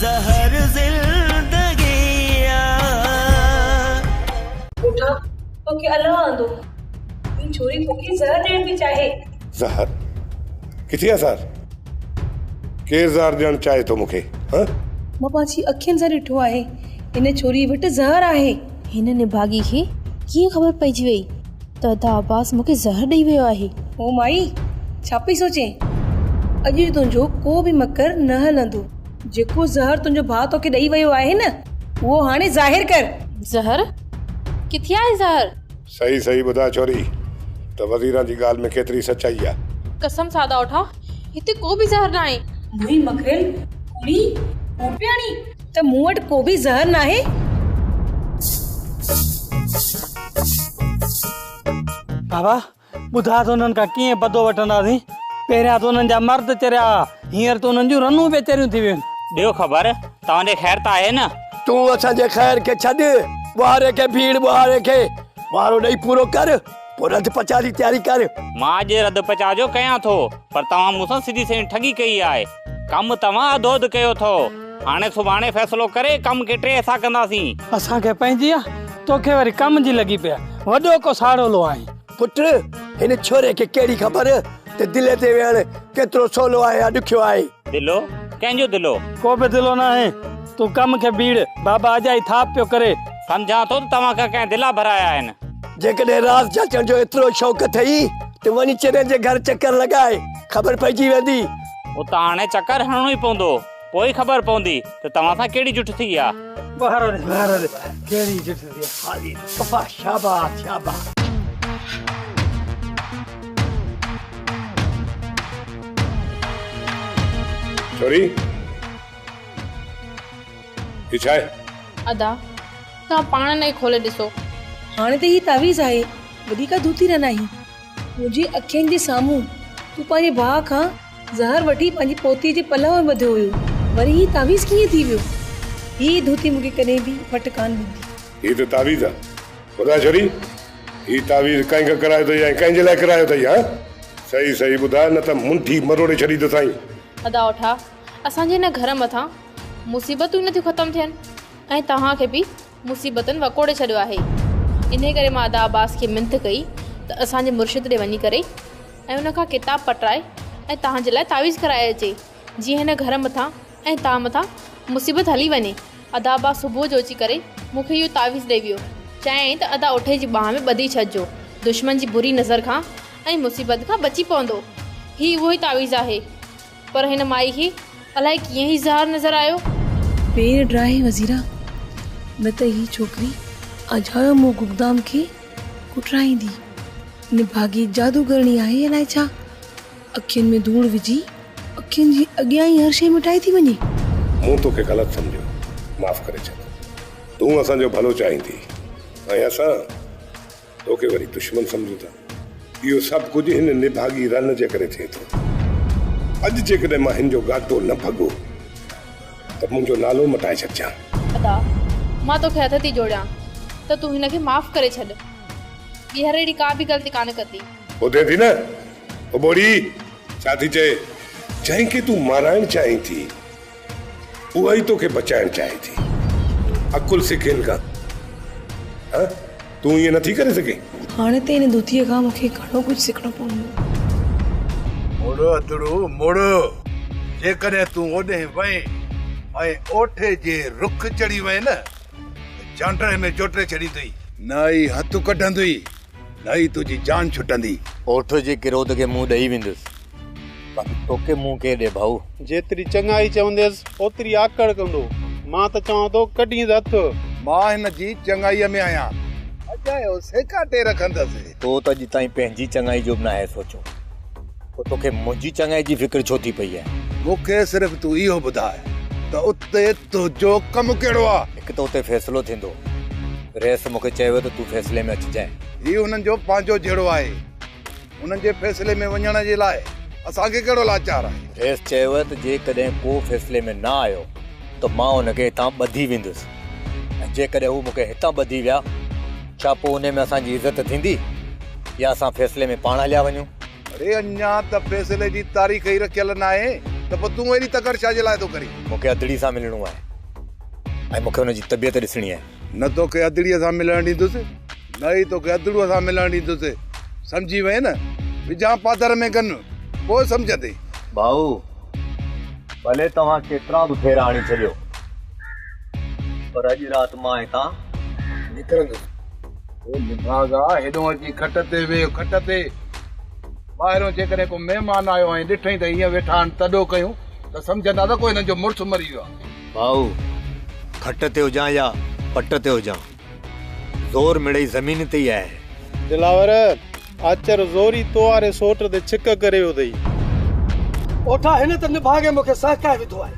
जहर जिंदगिया उठा तो के अल्लाह आंदो ये छोरी तोखे जहर ॾियण बि चाहे। ज़हर किथे आहे ज़हर? केरु ज़हर ॾियणु चाहे थो मूंखे? मां पंहिंजी अखियुनि सां ॾिठो आहे हिन छोरी वटि ज़हर आहे। हिन निभागी खे कीअं ख़बर पइजी वई त अदा अब्बास मूंखे ज़हर ॾेई वियो आहे? ओ माई छा पई सोचे? अॼु तुंहिंजो को बि मकर न हलंदो। जेको ज़हर तुंहिंजो भाउ तोखे ॾेई वियो आहे न उहो हाणे ज़ाहिर कर। ज़हर किथे आहे ज़हर? सही सही ॿुधा छोरी त वज़ीरां जी ॻाल्हि में केतिरी सचाई आहे। कसम सादा उठा हिते को बि ज़हर न आहे। मुई मकरेल कुड़ी ओपियाणी त मूं वटि को बि ज़हर न आहे। बाबा ॿुधा त उन्हनि खां कीअं पतो वठंदासीं? पहिरियां त उन्हनि जा मर्द चरिया हींअर त उन्हनि जूं रनूं बि चरियूं थी वियूं। ॿियो ख़बर तव्हांजे ख़ैर त आहे न? तूं असांजे ख़ैर खे छॾ ॿुहारे खे भीड़ ॿुहारे खे वारो ॾेई पूरो कर पोइ रद पचा जी तयारी कर। मां अॼु रद पचा जो कयां थो पर तव्हां मूंसां सिधी सही ठगी कई आहे। कमु तव्हां अधो अधु कयो थो। हाणे सुभाणे फ़ैसिलो करे कमु के टे असां कंदासीं। असांखे पंहिंजी आहे तोखे वरी कम जी लॻी पिया वॾो को साड़ोलो आहीं। पुट हिन छोरे खे कहिड़ी ख़बर त दिले ते वेहण केतिरो सवलो आहे या ॾुखियो आहे? दिलो कंहिंजो दिलो? को बि दिलो न आहे। तूं कम खे भीड़ बाबा अजाई थाप पियो करे। सम्झां थो त तव्हां खां कंहिं दिला भराया आहिनि। जेकॾहिं राज़ जाचण जो एतिरो शौक़ु अथई त वञी चेरे जे घर चकर लॻाए ख़बर पइजी वेंदी। उतां हाणे चकर हणणो ई पवंदो पोइ ख़बर पवंदी त तव्हां सां कहिड़ी जुठ थी आहे। कहिड़ी जुठ थी हाली शाबाश शाबाश। छोरी ही छा आहे? अदा तव्हां पाण न खोले ॾिसो। हाणे त ही तावीज़ आहे वॾी का धूती न नाही। मुंहिंजी अखियुनि जे साम्हूं तूं पंहिंजे भाउ खां ज़हर वठी पंहिंजी पोतीअ जे पलव में ॿधो हुयो वरी ही तावीज़ कीअं थी वियो? ही धूती मूंखे कॾहिं बि फट कान ॾिनी। ही त तावीज़ आहे। ॿुधा छोरी ही तावीज़ कंहिंखां करायो अथई ऐं कंहिंजे लाइ करायो अथई? सही सही ॿुधा न त मुंठी मरोड़े छॾी त साईं। अदा उठा असांजे हिन घर मथां मुसीबतूं नथियूं ख़तमु थियनि ऐं तव्हांखे बि मुसीबतनि वकोड़े छॾियो आहे। इन करे मां अदा अब्बास खे मिंथ कई त असांजे मुर्शिद ॾे वञी करे ऐं उन खां किताब पटराए ऐं तव्हांजे लाइ तावीज़ कराए अचे जीअं हिन घर मथां ऐं तव्हां मथां मुसीबत हली वञे। अदा अब्बास सुबुह जो अची करे मूंखे इहो तावीज़ ॾेई वियो। चयाईं त अदा उठे जी बाह में ॿधी छॾिजो दुश्मन जी बुरी नज़र खां ऐं मुसीबत खां बची पवंदो। ही उहो ई तावीज़ आहे। पर हिन माई खे अलाए कीअं ई ज़हर नज़र आयो। पेर ड्राहे वज़ीरा न त ही छोकिरी अजायो मुंहुं गुगदाम खे कुटराईंदी। निभागी जादूगरणी आहे अलाए छा। अखियुनि में धूड़ विझी अखियुनि जी अॻियां ई हर शइ मिटाई थी वञे। मूं तोखे ग़लति सम्झो माफ़ करे छॾ। तूं असांजो भलो चाहींदी ऐं असां तोखे वरी दुश्मन सम्झूं था। इहो सभु कुझु हिन निभागी रन जे करे थिए थो। अॼु जेकॾहिं मां हिन जो घाटो न भॻो त मुंहिंजो नालो मटाए छॾिजां। अदा मां तोखे हथ थी जोड़ियां त तूं हिनखे माफ़ करे छॾ। ॿीहर अहिड़ी का बि ग़लती कान कंदी। ॿुधे थी न ओ बोड़ी छा थी चए? जंहिंखे तूं माराइण चाहीं थी उहा ई तोखे बचाइण चाहे थी। अकुल सिख हिन खां। तूं ईअं नथी करे सघे। हाणे त हिन धोतीअ खां मूंखे घणो कुझु सिखणो पवंदो। मोड़ो अतड़ो मोड़ो जेकॾहिं तूं ओॾे वए ऐं ओठे जे रुख चढ़ी वए न चांटड़े में चोटे छॾी अथई न ई हथु कढंदुई न ई तुंहिंजी जान छुटंदी। ओठ जे किरोध खे मुंहुं ॾेई वेंदुसि बाक़ी तोखे मुंहुं के ॾे भाऊ। जेतिरी चङाई चवंदसि ओतिरी आकड़ कंदो। मां त चवां थो कढी हथ। मां हिन जी चङाईअ में आहियां अजायो सेकाटे रखंदसि। तो त अॼु ताईं पंहिंजी चङाई जो बि न आहे सोचो पोइ तोखे मुंहिंजी चङाई जी फिक्र छो थी पई आहे? मूंखे सिर्फ़ु तूं इहो ॿुधाए त उते तुंहिंजो कमु कहिड़ो आहे? हिकु त उते फ़ैसिलो थींदो। रेस मूंखे चयो त तूं फ़ैसिले में अचिजांइ। हीउ हुननि जो पंहिंजो जहिड़ो आहे। हुननि जे फ़ैसिले में वञण जे लाइ असांखे कहिड़ो लाचार आहे? रेस चयो त जेकॾहिं को फ़ैसिले में न आयो त मां हुनखे हितां ॿधी वेंदुसि ऐं जेकॾहिं हू मूंखे हितां ॿधी विया छा पोइ हुन में असांजी इज़त थींदी या असां फ़ैसिले में पाण हलिया वञूं? अरे अञा त फ़ैसिले जी तारीख़ ई रखियल न आहे। त पोइ तूं एॾी तकड़ छा जे लाइ थो करी? मूंखे अदड़ी सां मिलणो आहे ऐं मूंखे हुनजी तबियत ॾिसणी आहे। न तोखे अदड़ीअ सां मिलण ॾींदुसि, न ई तोखे अदड़ूअ सां मिलण ॾींदुसि। सम्झी वए न? विझां पादर में कनि पोइ सम्झंदे। भाऊ भले तव्हां केतिरा बि फेरा हणी छॾियो, पर अॼु राति मां हितां निकिरंदुसि। ओ निभागा हेॾो अची खट ते वेह, खट ते। ॿाहिरों जेकॾहिं को महिमान आयो ऐं ॾिठई त हीअं वेठा आहिनि तॾो कयूं त सम्झंदा त कोई हिननि जो मुड़ुसु मरी वियो आहे। भाऊ खट ते हुजां या पट ते हुजां, ज़ोर मिड़ई ज़मीन ते ई आहे। दिलावर आचर ज़ोरी तोवारे सोट ते छिक करे वियो अथई। ओठा हिन त निभागे मूंखे सहकाए विधो आहे।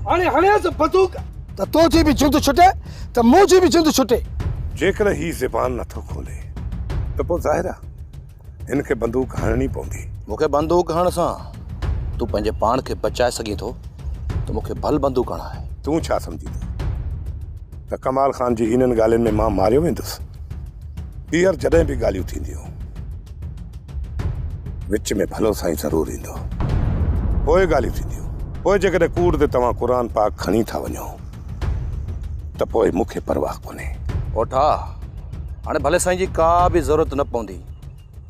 हाणे हणियासि बंदूक त तुंहिंजी बि जिंद छुटे त मुंहिंजी बि जिंद छुटे। जेकर ही ज़बान नथो खोले त पोइ ज़ाहिर आहे हिनखे बंदूक हणणी पवंदी। मूंखे बंदूक हणण सां तूं पंहिंजे पाण खे बचाए सघीं थो त मूंखे भल बंदूक हणाए। तूं छा सम्झी थो त कमाल ख़ान जी हिननि ॻाल्हियुनि में मां मारियो वेंदुसि? हींअर जॾहिं बि ॻाल्हियूं थींदियूं विच में भलो साईं ज़रूरु ईंदो, पोइ ॻाल्हियूं थींदियूं। पोइ जेकॾहिं कूड़ ते तव्हां क़ुर पाक खणी था वञो त पोइ मूंखे परवाह कोन्हे। ओठा हाणे भले साईं जी का बि ज़रूरत न पवंदी,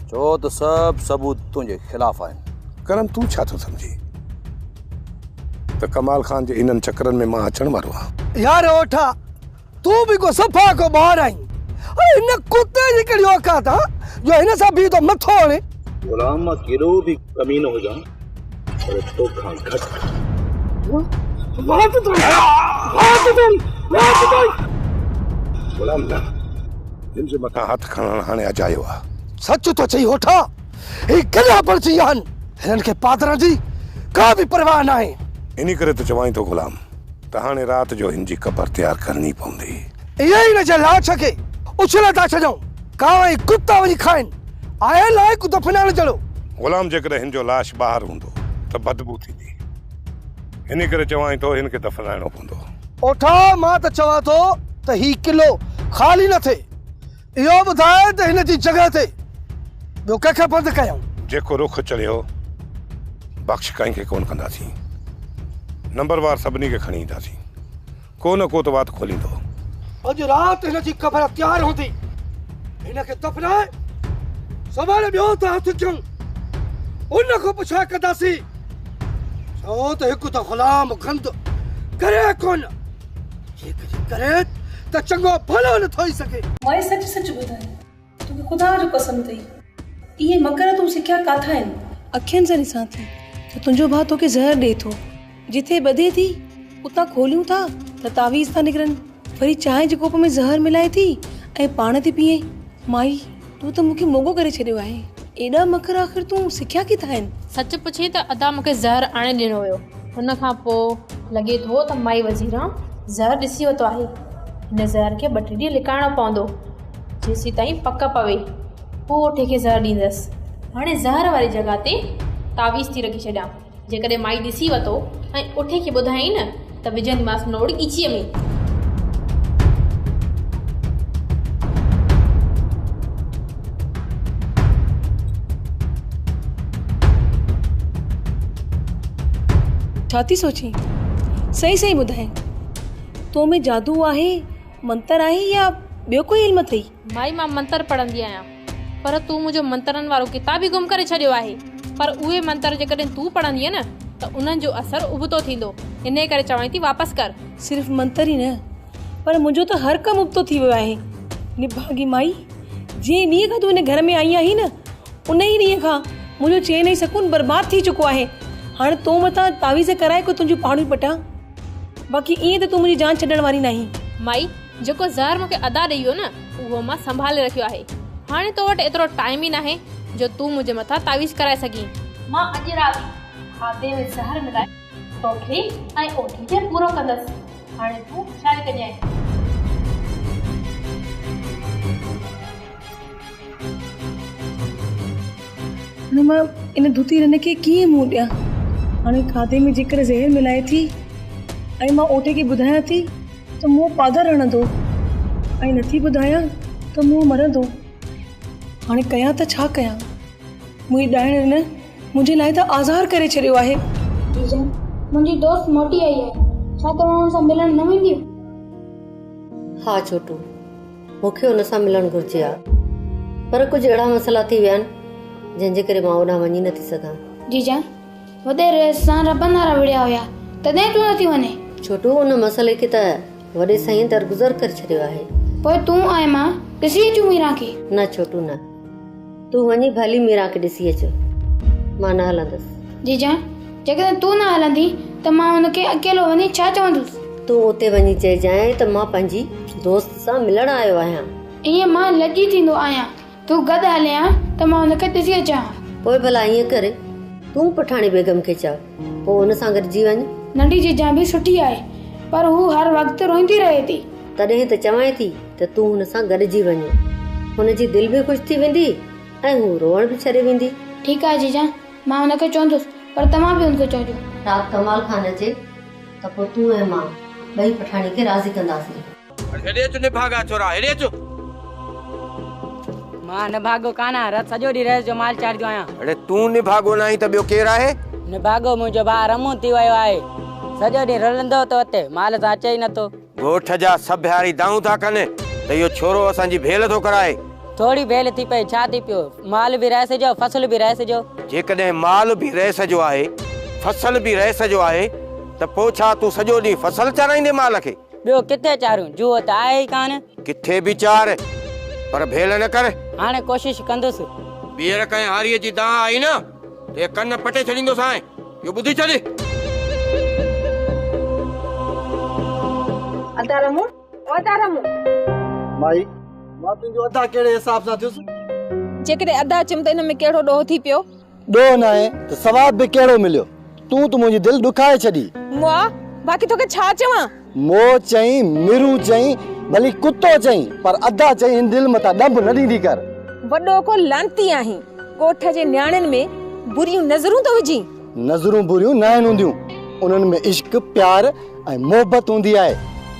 छो त सभु सबूत तुंहिंजे ख़िलाफ़ आहिनि। करम तूं छा थो सम्झी त कमाल ख़ान जे इन्हनि चकरनि में मां अचण वारो आहियां? यार ओठा तूं बि को सफ़ा को ॿार आहीं। हिन कुते जी कहिड़ी औकात आहे जो हिन सां बीह थो मथो हणे? गुलाम मां कहिड़ो बि कमीनो हुजां पर तोखां घटि। गुलाम न, हिन जे मथां हथ खणण हाणे अजायो आहे। सच तो चई ओठा, ही कला पड़ची आहिनि। हिननि खे पादर जी का बि परवाह न आहे। इन करे त चवाई थो गुलाम त हाणे राति जो हिन जी क़बर तयारु करणी पवंदी। इहे ई न जे लाछ खे उछल था छॾूं, कांव ऐं कुता वञी खाइनि। आयल आहे कुतो फिनाइल जहिड़ो। गुलाम जेकॾहिं हिन जो लाश ॿाहिरि हूंदो त बदबू थींदी, इन करे चवाई थो हिन खे दफ़नाइणो पवंदो। ओठा मां त चवां थो त ही किलो ख़ाली न थिए। इहो ॿुधाए त हिन जी जॻह ते ॿियो कंहिंखे बंदि कयूं। जेको रुख चढ़ियो बख़्श कंहिंखे कोन कंदासीं। नंबरवार सभिनी खे खणी ईंदासीं, को न को त वात खोलींदो। अॼु राति हिन जी क़बर तयारु हूंदी, हिन खे दफ़नाए सवाल ॿियो त हथ कयूं, उन खां पुछा कंदासीं। छो त हिकु त ग़ुलाम गंद करे कोन, जेकॾहिं करे त चङो भलो न थी सघे। मां सच सच ॿुधाए, तोखे ख़ुदा जो कसम अथई, इहे मकर तूं सिखिया काथां आहिनि? अखियुनि सां ॾिसां थी त तुंहिंजो भाउ तोखे ज़हर ॾिए थो, जिथे ॿधे थी उतां खोलियूं था त तावीज़ था निकिरनि, वरी चांहि जे कोप में ज़हर मिलाए थी ऐं पाण थी पीए। माई तूं त मूंखे मोगो करे छॾियो आहे। एॾा मकर आख़िर तूं सिखिया किथां आहिनि? सच पुछे त अदा मूंखे ज़हर आणे ॾिनो हुयो, हुन खां पोइ लॻे थो त माई वज़ीरा ज़हर ॾिसी वरितो आहे। हिन ज़हर खे 2-3 ॾींहं लिकाइणो पवंदो, जेसीं ताईं पक पवे, पोइ ओठे खे ज़हर ॾींदसि। हाणे ज़हर वारी जॻह ते तावीज़ थी रखी छॾियां, जेकॾहिं माई ॾिसी वरितो ऐं ओठे खे ॿुधाई न त विझंदीमांसि नोड़ ॻीचीअ में। छा थी सोची? सही सही ॿुधाए, तो में जादू आहे, मंतर आहे या ॿियो कोई इल्म अथई? माई मां मंतर पढ़ंदी आहियां, पर तूं मुंहिंजो मंतरनि वारो किताब ई गुम करे छॾियो आहे। पर उहे मंतर जेकॾहिं तूं पढ़ंदीअ न त उन्हनि जो असरु उबतो थींदो, इन करे चवां थी वापसि कर। सिर्फ़ु मंतर ई न, पर मुंहिंजो त हर कमु उबतो थी वियो आहे। निभागी माई, जीअं ॾींहं खां तूं हिन घर में आई आहीं न, उन ई ॾींहं खां मुंहिंजो चैन ऐं सकून बर्बाद थी चुको आहे। हाणे तो मथां तावीज़ कराए को तुंहिंजूं पाणियूं पटां, बाक़ी ईअं त तूं मुंहिंजी जान छॾण वारी नाहीं। माई जेको ज़हर मूंखे अदा ॾेई वियो न, उहो मां संभाले रखियो आहे। हाणे तो वटि एतिरो टाइम ई नाहे जो तूं मुंहिंजे मथां तावीज़ कराए सघीं। मां अॼु राति खाधे में ज़हर मिलाए तोखे ऐं ओठी खे पूरो कंदसि। हाणे तूं छा कजांइ? हाणे मां इन धुती रन खे कीअं मुंहुं ॾियां? हाणे खाधे में जेकर ज़हर मिलाए थी ऐं मां ओठे खे ॿुधायां थी त मुंहुं पादर हणंदो ऐं नथी ॿुधायां त मुंहुं मरंदो। हाणे कयां त छा कयां? मुंहिंजी ॾाइण न मुंहिंजे लाइ त आज़ार करे छॾियो आहे। जीजा, मुंहिंजी दोस्त मोटी आई है, छा तव्हां हुन सां मिलण न वेंदियूं? हाँ छोटू, मूंखे हुन सां मिलणु घुरिजे हा, पर कुझु अहिड़ा मसइला थी विया आहिनि जंहिंजे करे मां होॾां वञी नथी सघां। जीजा, वॾे रेस सां रबनि वारा विड़िया हुया, तॾहिं तूं नथी वञे? छोटू, हुन मसइले खे त वॾे साईं दरगुज़र करे छॾियो आहे। पोइ तूं ऐं मां ॾिसी अचूं मीरा खे? न छोटू न, तूं वञी भली मीरा खे ॾिसी अचु, मां न हलंदसि। जीजा, जेकॾहिं तूं न हलंदी त मां हुनखे अकेलो वञी छा चवंदुसि? तूं उते वञी चइजांइ त मां पंहिंजी दोस्त सां मिलण आयो आहियां। ईअं मां लॼी थींदो आहियां, तूं गॾु हलिया त मां हुनखे ॾिसी अचां। पोइ भला ईअं करे तूं पठाणी बेगम खे चओ, पोइ हुन सां गॾिजी वञ। नंढी जीजा बि सुठी आहे, पर हू हर वक़्तु रोईंदी रहे थी। तॾहिं त चवां थी त तूं हुन सां गॾिजी वञ, हुनजी दिलि बि ख़ुशि थी वेंदी ऐं हू रोअण बि छॾे वेंदी। ठीकु आहे जीजा, मां हुनखे चवंदुसि, पर तव्हां बि हुनखे चइजो। राति कमाल खान अचे त पोइ तूं ऐं मां ॿई पठाणी खे राज़ी कंदासीं। हेॾे अचो निभागा छोरा, हेॾे अचो। मां निभागो कान आहियां, राति सॼो ॾींहुं रेस जो माल चाढ़ींदो आहियां। अड़े तूं निभागो न आहीं त ॿियो केरु आहे? निभागो मुंहिंजो भाउ रमू थी वियो आहे, सॼो ॾींहुं रलंदो तो अते, माल सां अचे ई नथो। ॻोठ जा सभु हारी दाऊं था कनि त इहो छोरो असांजी भेल थो कराए। थोड़ी भेल थी पई, छा थी पियो, माल बि रहे सॼो, फसल बि रहे सॼो। जेकॾहिं माल बि रहे सॼो आहे, फसल बि रहे सॼो आहे, त पोइ छा तूं सॼो ॾींहुं फसल चाराईंदे माल खे? ॿियो किथे चारूं, जुओ त आहे ई कान। किथे बि चार, पर भेल न कर। हाणे कोशिश कंदुसि। ॿीहर कंहिं हारीअ जी दाह आई न ते कन पटे छॾींदो सां, इहो ॿुधी छॾ। अदा रमू, ओ अदा रमू। माई, मां तुंहिंजो अदा कहिड़े हिसाब सां थियुसि? जेकॾहिं अदा चयमि त हिन में कहिड़ो ॾोह थी पियो? ॾोह न आहे त सवाब बि कहिड़ो मिलियो? तूं त मुंहिंजी दिलि ॾुखाए छॾी। मुआ, बाक़ी तोखे छा चवां? मो चई, मिरू चई, भली कुत्तो चई, पर अदा चई हिन दिलि मथां ॾंब न ॾींदी कर। वॾो को लांती आहीं, ॻोठ जे न्याणियुनि में बुरियूं नज़रूं तो विझी। नज़रूं बुरियूं न आहिनि हूंदियूं, उन्हनि में इश्क, प्यार ऐं मोहबत हूंदी आहे।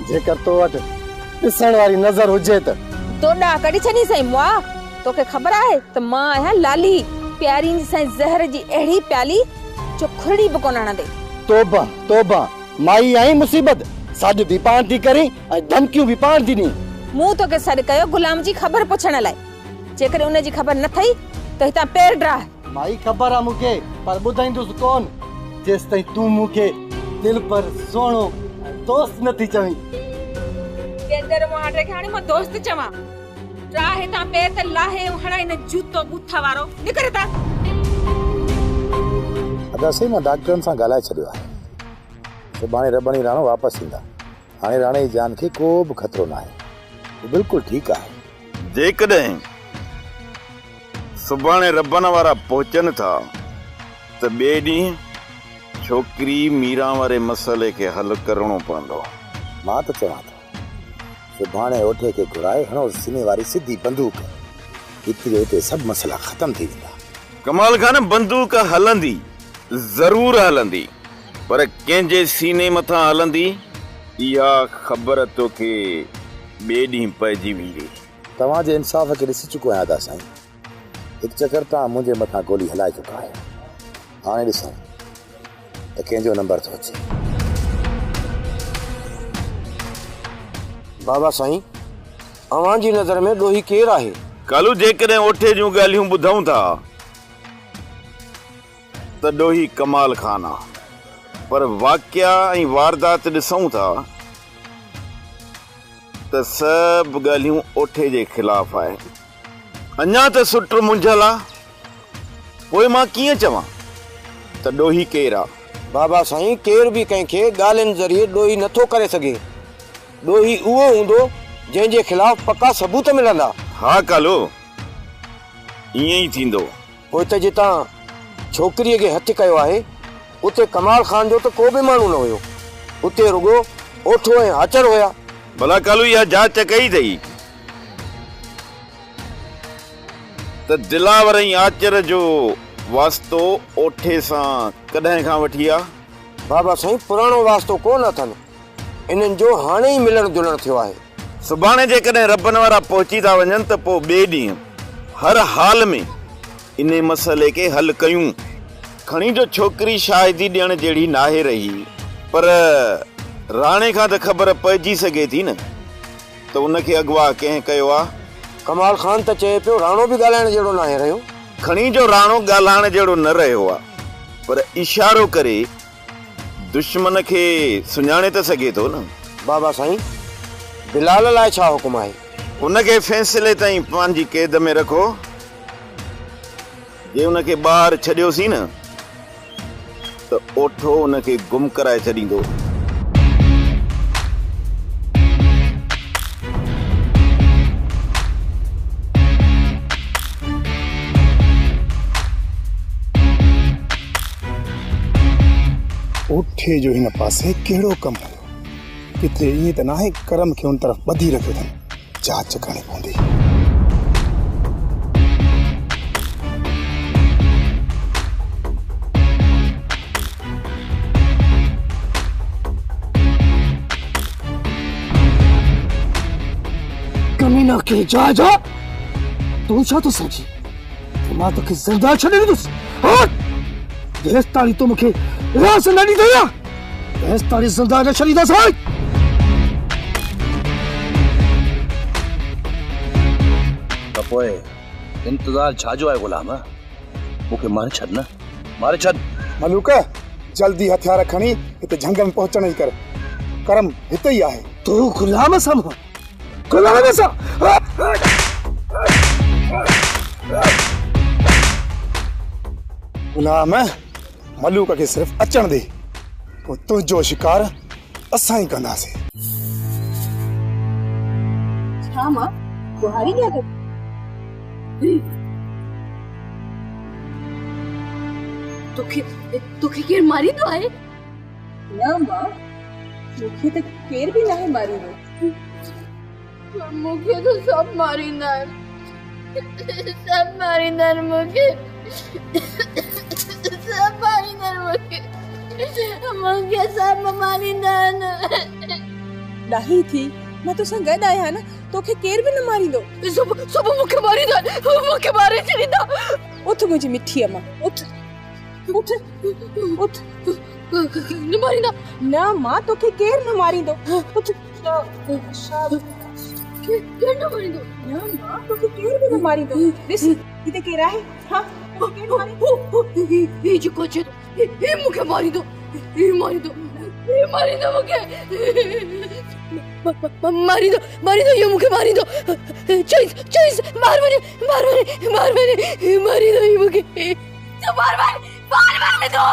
जेकर तो वटि ॾिसण वारी नज़र हुजे त तोॾा कढी छॾी सही। मुआ, तोखे ख़बर आहे त मां आहियां लाली, प्यारी साईं ज़हर जी अहिड़ी प्याली जो खुरड़ी बि कोन हणंदे। तोबा तोबा, माई आई मुसीबत, सॾ बि पाण थी करी ऐं धमकियूं बि पाण थी ॾी। मूं तोखे सॾु कयो गुलाम जी ख़बर पुछण लाइ, जेकॾहिं उनजी ख़बर न थई त हितां पेर ड्राह। माई ख़बर आहे मूंखे, पर ॿुधाईंदुसि कोन जेसि ताईं तूं मूंखे दिलि पर सोणो दोस्त नथी चवीं। केंदर माडे खे हाणे मां दोस्त चवां? ड्राह हितां पेर त लाहे हणाई न जूतो बूथा वारो, निकर हितां। अदा सही मां डॉक्टरनि सां ॻाल्हाए छॾियो आहे, सुभाणे रबणी राणो वापसि ईंदा। हाणे राणे जी जान खे को बि ख़तरो न आहे, हू बिल्कुलु ठीकु आहे। जेकॾहिं सुभाणे रबन वारा पहुचनि था त ॿिए ॾींहुं छोकिरी मीरा वारे मसइले खे हल करणो पवंदो। मां त चवां थो सुभाणे ओठे खे घुराए हणो सीने वारी सिधी बंदूक, हिते हिते सभु मसइला ख़तम थी वेंदा। कमाल खान, बंदूक हलंदी, ज़रूर हलंदी, पर कंहिंजे सीने मथां हलंदी इहा ख़बर तोखे ॿिए ॾींहुं पइजी वेंदी। तव्हांजे इंसाफ़ खे ॾिसी चुको आहियां दादा साईं, हिकु चकर तव्हां मुंहिंजे मथां गोली हलाए चुका आहियो, हाणे ॾिसूं त कंहिंजो नंबर थो अचे। बाबा साईं, अव्हांजी नज़र में ॾोही केरु आहे? कालू, जेकॾहिं ओठे जूं ॻाल्हियूं ॿुधूं था त ॾोही कमाल खान आहे, पर वाक़िया ऐं वारदात ॾिसूं था त सभु ॻाल्हियूं ओठे जे ख़िलाफ़ आहे। अञा त सुट मुंझल आहे, पोइ मां कीअं चवां त ॾोही केरु आहे? बाबा साईं, केरु बि कंहिंखे ॻाल्हियुनि ज़रिए ॾोही नथो करे सघे। ॾोही उहो हूंदो जंहिंजे ख़िलाफ़ पका सबूत मिलंदा। हा कालो, ईअं ई थींदो। पोइ त जितां छोकिरीअ खे हथु कयो आहे उते कमाल खान जो त को बि माण्हू न हुयो, उते रुगो ओठो ऐं हाचर हुया। भला कालू, इहा जांच कई अथई त दिलावर ऐं आचर जो वास्तो ओठे सां कॾहिं खां वठी आहे? बाबा साईं, पुराणो वास्तो कोन अथनि, इन्हनि जो हाणे ई मिलण जुलण थियो आहे। सुभाणे जेकॾहिं रबन वारा पहुची था वञनि त पोइ ॿिए ॾींहुं हर हाल में इन मसइले खे हल कयूं। खणी जो छोकिरी शादी ॾियण जहिड़ी नाहे रही, पर राणे खां त ख़बर पइजी सघे थी न त उनखे अगवा कंहिं कयो आहे। कमाल खान त चए पियो राणो बि ॻाल्हाइण जहिड़ो न आहे रहियो। खणी जो राणो ॻाल्हाइण जहिड़ो न रहियो आहे, पर इशारो करे दुश्मन खे सुञाणे त सघे थो न। बाबा साईं, बिलाल लाइ छा हुकुम आहे? उनखे फ़ैसिले ताईं पंहिंजी क़ैद में रखो। जे उनखे ॿाहिरि छॾियोसीं न त ओठो उनखे गुम कराए छॾींदो। ओठे जो हिन पासे कहिड़ो कमु हलियो? किथे ईअं त नाहे करम खे उन तरफ़ ॿधी रखियो अथनि? जांच करणी पवंदी। कमीना के जा जा, तू छा तो समझी मां तोखे ज़रदार छॾे ॾींदुसि। जेसि ताईं तूं मूंखे रास न ॾींदो या तेसि ताईं ज़रदार न छॾींदुसि। त पोइ इंतज़ार छाजो आहे गुलाम? मूंखे मारे छॾ न, मारे छॾ। मलूक, जल्दी हथियार खणी हिते झंग में पहुचण ई कर। करम हिते ई आहे। तू गुलाम सां गुलाम सां गुलाम, मलूक खे सिर्फ अचण दे, पोइ तुंहिंजो शिकार असां ई कंदासीं। छा मां बुहारी ॾियां तो? तोखे केर मारींदो आहे? न मां, मूंखे त केर बि नाहे मारींदो। मूंखे तो सब मारींदा आहिनि, सब मारींदा आहिनि मूंखे, सब मारींदा आहिनि मूंखे सब मारींदा आहिनि। ॾाही थी, मां तोसां गॾु आहियां न, तोखे केर बि न मारींदो। सब मूंखे मारींदा, मूंखे मारे छॾींदा। उथ मुंहिंजी मिठी अम्मा, उथ उथ उथ। न मारींदा? न मां, तोखे केर न मारींदो। उथ। केर न मारींदो? न मां, तोखे केर बि न मारींदो। ॾिस हिते केर आहे? हाँ, केर मारींदो? हे जेको अचे थो, हे मूंखे मारींदो, हे मारींदो, हे मारींदो मूंखे, मारींदो, ये मूंखे मारींदो। चोइस मार वञे, मारींदो ये मूंखे। तो मार दो,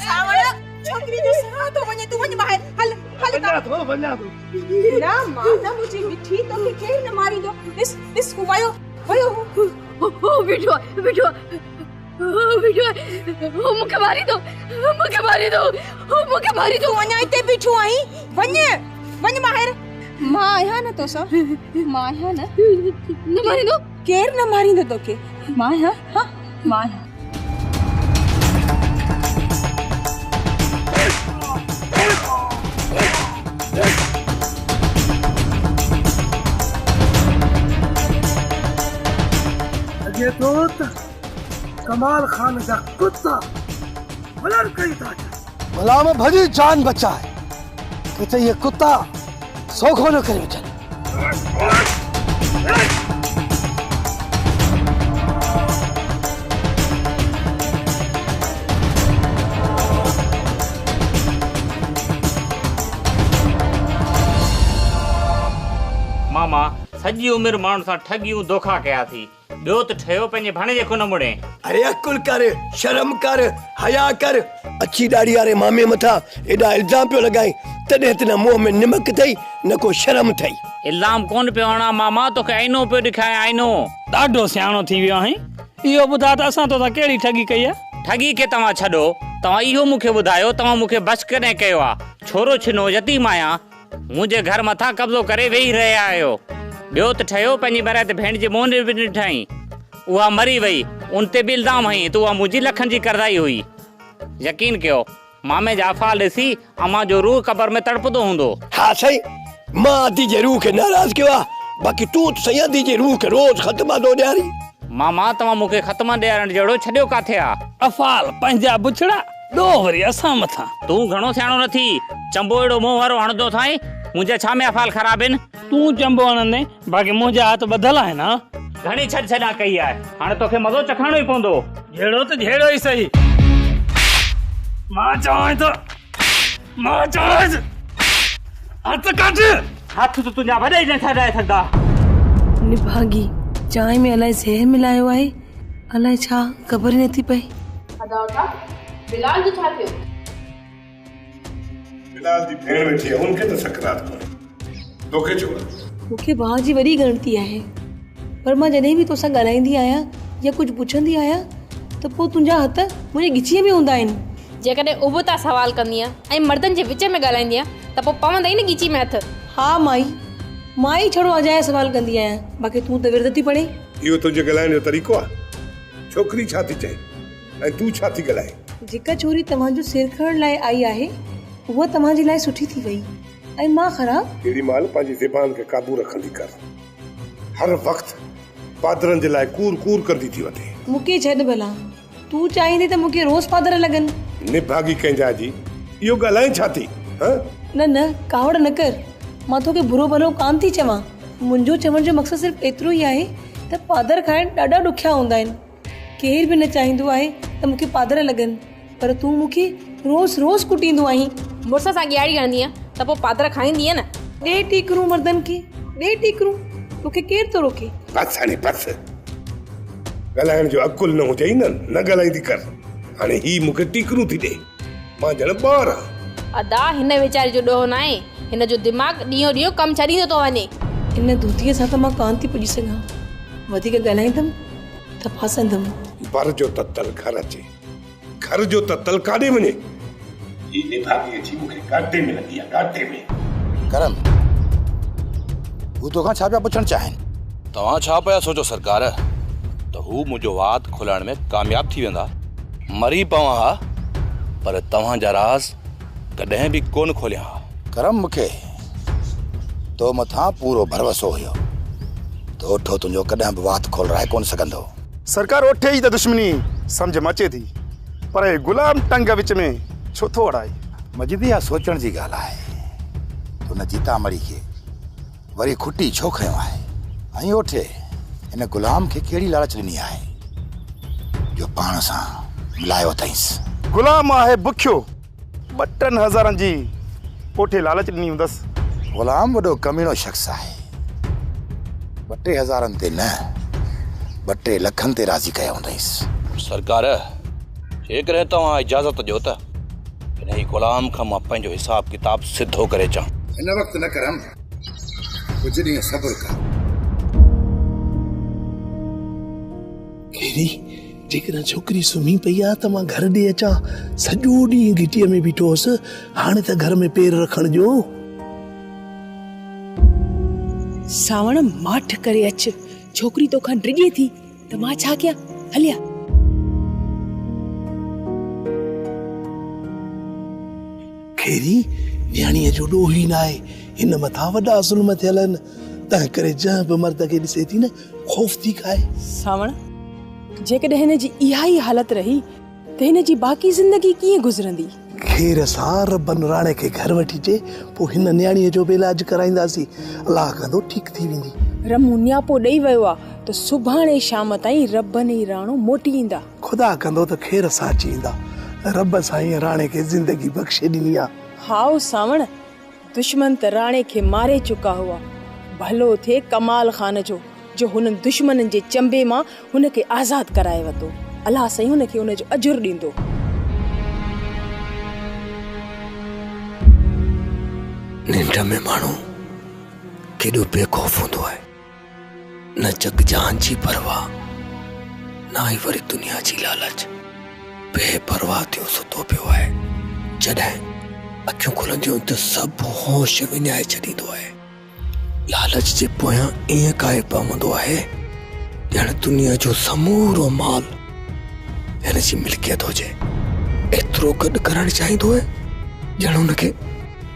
सावण छोकरी जो साह तो वञे, तू वञ ॿाहिरि। हल वञा थो। न मां, न मुंहिंजी मिठी, तोखे केर न मारींदो। ॾिस हू वयो बीठो मूंखे मारींदो। वञा, हिते बीठो आहीं, वञ ॿाहिरि। मां आहियां न तोसां, मां आहियां न। न मारींदो? केर न मारींदो तोखे, मां आहियां। हाँ, मां आहियां। अॻे तो त कमाल खान जा कुत्ता वलर कई था। गुलाम भॼी जान बचाए, किथे ये कुत्ता सोखो न करे वञनि। मामा सॼी उमिरि माण्हुनि सां ठगियूं धोखा कया थी, ॿियो त ठहियो पंहिंजे भाणे जे खुन मुड़े। अरे अकुल कर, शर्म कर, हया कर। अच्छी ॾाढ़ी वारे मामे मथां एॾा इल्ज़ाम पियो लॻाई, तॾहिं त न मुंहं में निमक अथई न को शर्म अथई। इल्ज़ाम कोन पियो हणा मामा, तोखे आईनो पियो ॾेखारियां, आईनो। ॾाढो सियाणो थी वियो आहीं। इहो ॿुधा त असां तोसां कहिड़ी ठगी कई आहे? ठगी खे तव्हां छॾो, तव्हां इहो मूंखे ॿुधायो, तव्हां मूंखे बस कॾहिं कयो आहे? छोरो छिनो यतीम आहियां, मुंहिंजे घर मथां कब्ज़ो करे वेही रहिया आहियो। ॿियो त ठहियो पंहिंजी बरात भेण जी मोन बि ॾिठाई, उहा मरी वई, उन ते बि इल्ज़ाम हई त उहा मुंहिंजी लखनि जी करदाई हुई। यकीन कयो, मामे जा अफ़ाल ॾिसी अम्मा जो रूह क़बर में तड़पंदो हूंदो। हा साईं, मां अदी जे रूह खे नाराज़ कयो आहे, बाक़ी तूं त सही अदी जे रूह खे रोज़ ख़तमा थो ॾियारी। मामा तव्हां मूंखे ख़तम ॾियारण जहिड़ो छॾियो काथे आहे? अफ़ाल पंहिंजा बुछड़ा ॾो वरी असां मथां। तूं घणो सियाणो न थी, चंबो अहिड़ो मुंहुं वारो हणंदो थाए, मुंहिंजा छा में अफ़ाल ख़राब आहिनि? तूं चंबो हणंदे बाक़ी मुंहिंजा हथ ॿधल आहिनि। हा घणी छॾ छॾा कई आहे, हाणे तोखे मज़ो चखाइणो ई पवंदो। जहिड़ो त जहिड़ो ई सही। मां चवां थो हथ कट। हथ त तुंहिंजा वॾा ई न ठहिराए सघंदा। निभागी चांहि में अलाए ज़हर मिलायो आहे, अलाए छा ख़बर ई नथी पए। बिलाल जो छा थियो? बिलाल जी भेण वेठी आहे, उनखे त सकरात कोन्हे, तोखे छो? मूंखे भाउ जी वॾी गणती आहे, पर मां जॾहिं बि तोसां ॻाल्हाईंदी आहियां या कुझु पुछंदी आहियां त पोइ तुंहिंजा हथ मुंहिंजे गिचीअ में हूंदा आहिनि। जेकॾहिं उबता सवाल कंदी ऐं मर्दनि जे विच में ॻाल्हाईंदी त पोइ पवंदा ई न गिची में हथ। हा माई छड़ो अजाया सवाल कंदी आहियां, बाक़ी तूं त विर्द थी पढ़े। इहो तुंहिंजे ॻाल्हाइण जो तरीक़ो आहे? छोकिरी छा थी चए ऐं तूं छा थी ॻाल्हाए? जेका छोरी तव्हांजो सिर खणण लाइ आई आहे उहा तव्हांजे लाइ सुठी थी वई ऐं मां ख़राब? केॾी महिल पंहिंजी ज़बान खे क़ाबू रखंदी कर, हर वक़्तु पादरनि जे लाइ कूर कूर कंदी थी वठे। मूंखे छॾ भला, तूं चाहींदी त मूंखे रोज़ पादर लॻनि। निभागी कंहिंजा जी इहो ॻाल्हाए छा थी? न कावड़ न कर, मां तोखे बुरो भलो कान थी चवां। मुंहिंजो चवण जो मक़सदु सिर्फ़ु एतिरो ई आहे त पादर खाइण ॾाढा ॾुखिया हूंदा आहिनि। केर बि न चाहींदो आहे त मूंखे पादर लॻनि, पर तूं मूंखे रोज़ रोज़ कुटींदो आहीं। मुड़ुस सां ॻाड़ी हणंदीअ त पोइ पादर खाईंदीअ न। ॾे टीकरूं मर्दनि खे, ॾे टीकरूं, तोखे केरु थो रोके? बस हाणे बस, ॻाल्हाइण जो अकुल न हुजे न ॻाल्हाईंदी कर। हाणे ही मूंखे टीकरूं थी ॾे, मां ॼण ॿार आहियां। अदा हिन वीचारे जो ॾोहो न आहे, हिन जो दिमाग़ ॾींहों ॾींहों कमु छॾींदो थो वञे। इन धोतीअ सां त मां कान थी पुॼी सघां, वधीक ॻाल्हाईंदमि त फासंदमि। बर जो ततल घर अचे, घर जो ततल काॾे वञे? ही निभागी अची मूंखे घाटे में लॻी आहे, घाटे में। करम हू तोखां छा पिया पुछणु चाहिनि? तव्हां छा पिया सोचो सरकार त हू मुंहिंजो वात खुलाइण में कामयाब थी वेंदा? मरी पवां हा, पर तव्हांजा राज़ कॾहिं बि कोन खोलिया हा। करम मूंखे तो मथां पूरो भरोसो हुयो तो ओठो तुंहिंजो कॾहिं बि वात खोलराए कोन सघंदो। सरकार ओठे ई त दुश्मनी सम्झ में अचे थी, पर गुलाम टंग विच में छो थो अड़ाई? मजिदी आहे सोचण जी ॻाल्हि आहे। तुन जीतामड़ी खे वरी खुटी छो खयो आहे ऐं ओठे हिन गुलाम खे कहिड़ी लालच ॾिनी आहे जो पाण सां मिलायो अथईंसि? गुलाम आहे बुखियो, 2,000 जी ओठे लालच ॾिनी हूंदसि। गुलाम वॾो कमीनो शख़्स आहे, 2,000 ते न 2 लखनि ते राज़ी कया हूंदईंसि। सरकार जेकॾहिं तव्हां इजाज़त ॾियो त हिन गुलाम खां मां पंहिंजो हिसाब किताब सिधो करे अचां। हिन वक़्तु न करम, कुझु ॾींहं सब्र कर। केरी जेकॾहिं छोकिरी सुम्ही पई आहे त मां घर ॾे अचां, सॼो ॾींहुं गिटीअ में बीठो हुअसि, हाणे त घर में पेर रखण जो। सावण माठ करे अच, छोकिरी तोखां डिॼे थी त मां छा कयां? हलिया खेरी न्याणीअ जो ॾोह ई न आहे, हिन मथां वॾा ज़ुल्म थियल आहिनि, तंहिं करे जंहिं बि मर्द खे ॾिसे थी न ख़ौफ़ थी खाए। सावण जेकॾहिं हिन जी इहा ई हालत रही त हिन जी बाक़ी ज़िंदगी कीअं गुज़रंदी? खेर सां रबन राणे खे घर वठी अचे, पोइ हिन न्याणीअ जो बि इलाज कराईंदासीं, अलाह कंदो ठीकु थी वेंदी। रमू न्यापो ॾेई वियो आहे त सुभाणे शाम ताईं रबन ई राणो मोटी ईंदा। खुदा कंदो त खेर सां अची ईंदा। रब साईं राणे खे ज़िंदगी बख़्शे ॾिनी आहे। हाओ सावण, दुश्मन त राणे खे मारे चुका हुआ, भलो थे कमाल खान जो हुननि दुश्मननि जे चंबे मां हुनखे आज़ाद कराए वरितो। अलाह साईं हुनखे हुनजो अजुर ॾींदो। निंड में माण्हू केॾो बेखौफ़ हूंदो आहे, न जग जहान जी परवाह, न ई वरी दुनिया जी लालच। बेपरवाह थियो सुतो पियो आहे, जॾहिं अखियूं खुलंदियूं त सभु होश विञाए छॾींदो आहे। लालच जे पोयां ईअं काए पवंदो आहे ॼण दुनिया जो समूरो माल हिन जी मिल्कियत हुजे। एतिरो गॾु करणु चाहींदो आहे ॼण हुनखे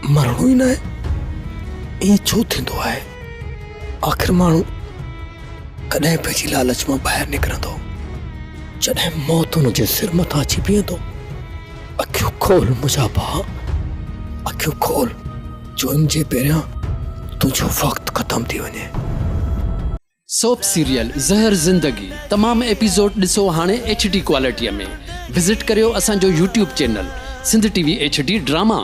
मरणो ई न आहे। ईअं छो थींदो आहे? आख़िर माण्हू कॾहिं पंहिंजी लालच मां ॿाहिरि निकिरंदो, जॾहिं मौत हुनजे सिर मथां अची बीहंदो। अखियूं खोल मुंहिंजा भाउ, अखियूं खोल, जो इनजे पहिरियां तुंहिंजो वक़्तु ख़तम थी वञे। सोप सीरियल ज़हर ज़िंदगी तमाम एपिसोड ॾिसो हाणे HD क्वालिटीअ में। विज़िट करियो असांजो YouTube channel Sindh TV HD drama.